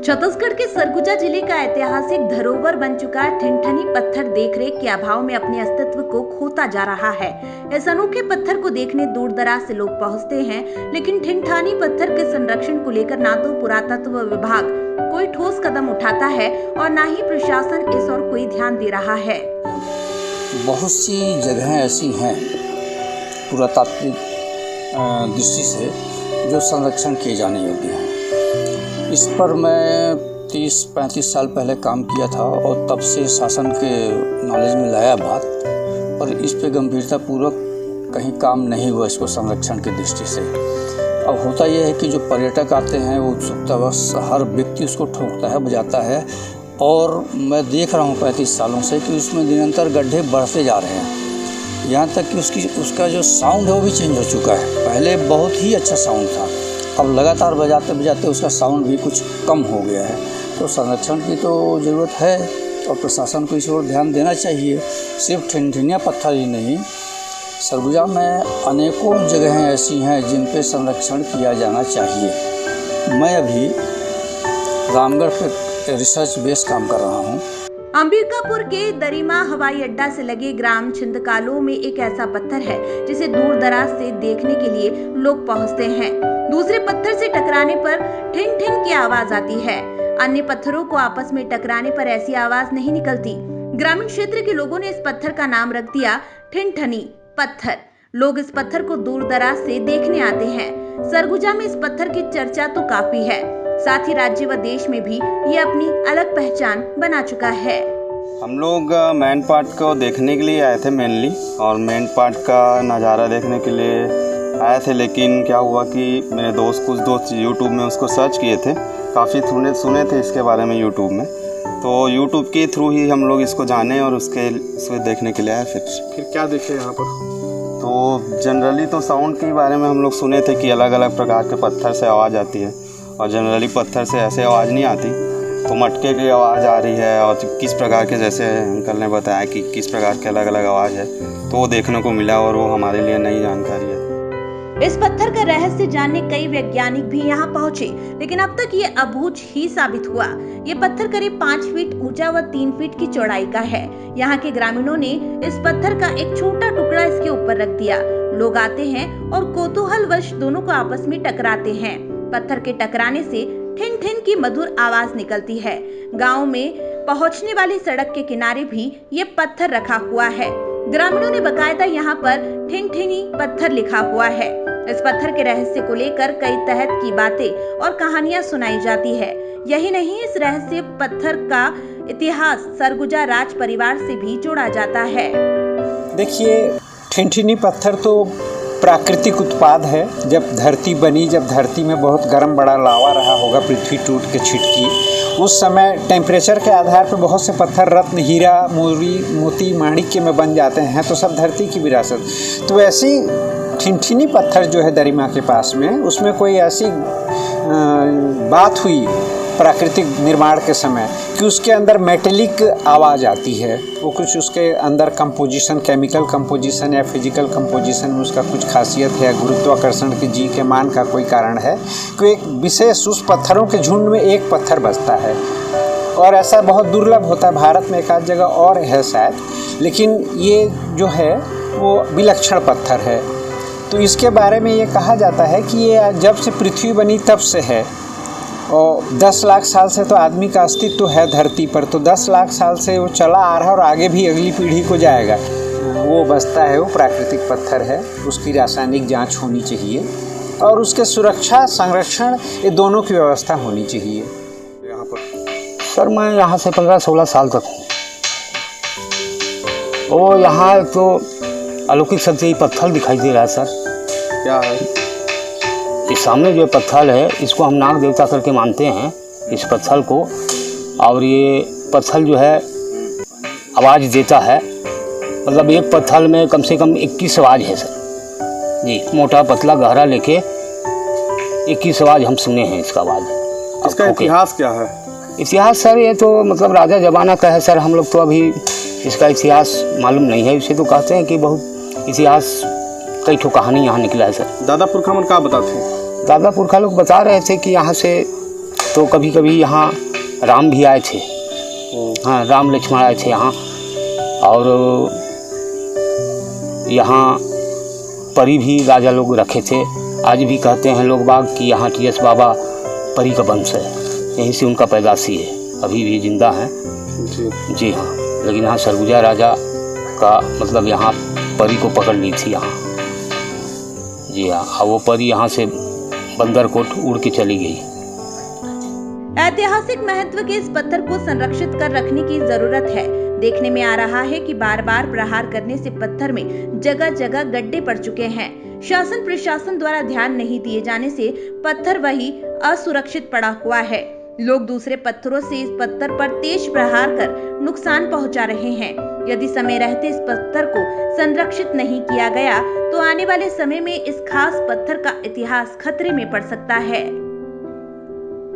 छत्तीसगढ़ के सरगुजा जिले का ऐतिहासिक धरोहर बन चुका ठिनठनी पत्थर देखरेख के अभाव में अपने अस्तित्व को खोता जा रहा है। इस अनोखे पत्थर को देखने दूर दराज से लोग पहुंचते हैं, लेकिन ठिनठानी पत्थर के संरक्षण को लेकर ना तो पुरातत्व विभाग कोई ठोस कदम उठाता है और ना ही प्रशासन इस ओर कोई ध्यान दे रहा है। बहुत सी जगहें ऐसी हैं पुरातात्विक दृष्टि से जो संरक्षण किए जाने योग्य हैं। इस पर मैं 30-35 साल पहले काम किया था और तब से शासन के नॉलेज में लाया बात, पर इस पे गंभीरतापूर्वक कहीं काम नहीं हुआ इसको संरक्षण की दृष्टि से। अब होता यह है कि जो पर्यटक आते हैं वो उत्सुकतावश हर व्यक्ति उसको ठोकता है, बजाता है, और मैं देख रहा हूँ 35 सालों से कि उसमें निरंतर गड्ढे बढ़ते जा रहे हैं। यहाँ तक कि उसका जो साउंड है वो भी चेंज हो चुका है। पहले बहुत ही अच्छा साउंड था, अब लगातार बजाते बजाते उसका साउंड भी कुछ कम हो गया है। तो संरक्षण की तो ज़रूरत है और प्रशासन को इस ओर ध्यान देना चाहिए। सिर्फ ठिनठिनिया पत्थर ही नहीं, सरगुजा में अनेकों जगहें ऐसी हैं जिन पे संरक्षण किया जाना चाहिए। मैं अभी रामगढ़ पे रिसर्च बेस काम कर रहा हूँ। अंबिकापुर के दरिमा हवाई अड्डा से लगे ग्राम छिंदकालो में एक ऐसा पत्थर है जिसे दूर दराज से देखने के लिए लोग पहुंचते हैं। दूसरे पत्थर से टकराने पर ठिन ठिन की आवाज आती है। अन्य पत्थरों को आपस में टकराने पर ऐसी आवाज नहीं निकलती। ग्रामीण क्षेत्र के लोगों ने इस पत्थर का नाम रख दिया ठिनठनी पत्थर। लोग इस पत्थर को दूर दराज से देखने आते हैं। सरगुजा में इस पत्थर की चर्चा तो काफी है, साथ ही राज्य व देश में भी ये अपनी अलग पहचान बना चुका है। हम लोग मेन पार्ट को देखने के लिए आए थे मेनली, और मेन पार्ट का नज़ारा देखने के लिए आए थे। लेकिन क्या हुआ कि मेरे कुछ दोस्त यूट्यूब में उसको सर्च किए थे, काफ़ी सुने थे इसके बारे में यूट्यूब में। तो यूट्यूब के थ्रू ही हम लोग इसको जाने और उसको देखने के लिए आए। फिर क्या देखे यहाँ पर? तो जनरली तो साउंड के बारे में हम लोग सुने थे कि अलग अलग प्रकार के पत्थर से आवाज़ आती है, और जनरली पत्थर से ऐसे आवाज़ नहीं आती। तो मटके की आवाज़ आ रही है, और किस प्रकार के, जैसे अंकल ने बताया कि किस प्रकार के अलग अलग आवाज़ है, तो वो देखने को मिला और वो हमारे लिए नई जानकारी है। इस पत्थर का रहस्य जानने कई वैज्ञानिक भी यहाँ पहुँचे, लेकिन अब तक ये अबूझ ही साबित हुआ। ये पत्थर करीब 5 फीट ऊंचा व 3 फीट की चौड़ाई का है। यहाँ के ग्रामीणों ने इस पत्थर का एक छोटा टुकड़ा इसके ऊपर रख दिया। लोग आते हैं और कौतूहलवश दोनों को आपस में टकराते हैं। पत्थर के टकराने से ठिन ठिन की मधुर आवाज निकलती है। गांव में पहुंचने वाली सड़क के किनारे भी ये पत्थर रखा हुआ है। ग्रामीणों ने बकायदा यहाँ पर ठिनठिनी पत्थर लिखा हुआ है। इस पत्थर के रहस्य को लेकर कई तरह की बातें और कहानियां सुनाई जाती है। यही नहीं, इस रहस्य पत्थर का इतिहास सरगुजा राज परिवार से भी जोड़ा जाता है। देखिए, ठिनठिनी पत्थर तो प्राकृतिक उत्पाद है। जब धरती बनी, जब धरती में बहुत गर्म बड़ा लावा रहा होगा, पृथ्वी टूट के छिटकी, उस समय टेम्परेचर के आधार पर बहुत से पत्थर रत्न, हीरा, मोती, माणिक्य में बन जाते हैं। तो सब धरती की विरासत। तो ऐसी ठिनठिनी पत्थर जो है दरिमा के पास में, उसमें कोई ऐसी बात हुई प्राकृतिक निर्माण के समय कि उसके अंदर मेटेलिक आवाज़ आती है। वो कुछ उसके अंदर कंपोजिशन, केमिकल कंपोजिशन या फिजिकल कंपोजिशन में उसका कुछ खासियत है, गुरुत्वाकर्षण के जी के मान का कोई कारण है कि एक विशेष उस पत्थरों के झुंड में एक पत्थर बसता है। और ऐसा बहुत दुर्लभ होता है, भारत में एक आध जगह और है शायद, लेकिन ये जो है वो विलक्षण पत्थर है। तो इसके बारे में ये कहा जाता है कि ये जब से पृथ्वी बनी तब से है, और 10 लाख साल से तो आदमी का अस्तित्व है धरती पर। तो 10 लाख साल से वो चला आ रहा है और आगे भी अगली पीढ़ी को जाएगा। वो बसता है, वो प्राकृतिक पत्थर है। उसकी रासायनिक जांच होनी चाहिए और उसके सुरक्षा, संरक्षण, ये दोनों की व्यवस्था होनी चाहिए। यहाँ पर सर मैं यहाँ से 15-16 साल तक हूँ। और यहाँ तो अलौकिक सबसे ही पत्थर दिखाई दे रहा है सर। क्या है? इस सामने जो पत्थर है, इसको हम नाग देवता करके मानते हैं इस पत्थर को। और ये पत्थर जो है आवाज़ देता है, मतलब एक पत्थर में कम से कम 21 आवाज़ है सर जी। मोटा पतला गहरा लेके 21 आवाज़ हम सुने हैं इसका आवाज़। इसका इतिहास क्या है? इतिहास सर ये तो मतलब राजा जमाना का है सर। हम लोग तो अभी इसका इतिहास मालूम नहीं है। इसे तो कहते हैं कि बहुत इतिहास, कई ठो कहानी यहाँ निकला है सर। दादा पुरखा मन का बताते हैं? दादा पुरखा लोग बता रहे थे कि यहाँ से तो कभी कभी यहाँ राम भी आए थे। हाँ, राम लक्ष्मण आए थे यहाँ। और यहाँ परी भी राजा लोग रखे थे। आज भी कहते हैं लोग बाग कि यहाँ TS बाबा परी का वंश है, यहीं से उनका पैदाशी है, अभी भी जिंदा हैं। जी हाँ, लेकिन यहाँ सरगुजा राजा का मतलब यहाँ परी को पकड़ ली थी यहाँ। जी हाँ, और वो परी यहाँ से बंदरकोट उड़ के चली गई। ऐतिहासिक महत्व के इस पत्थर को संरक्षित कर रखने की जरूरत है। देखने में आ रहा है कि बार बार प्रहार करने से पत्थर में जगह जगह गड्ढे पड़ चुके हैं। शासन प्रशासन द्वारा ध्यान नहीं दिए जाने से पत्थर वही असुरक्षित पड़ा हुआ है। लोग दूसरे पत्थरों से इस पत्थर पर तेज प्रहार कर नुकसान पहुंचा रहे हैं। यदि समय रहते इस पत्थर को संरक्षित नहीं किया गया तो आने वाले समय में इस खास पत्थर का इतिहास खतरे में पड़ सकता है।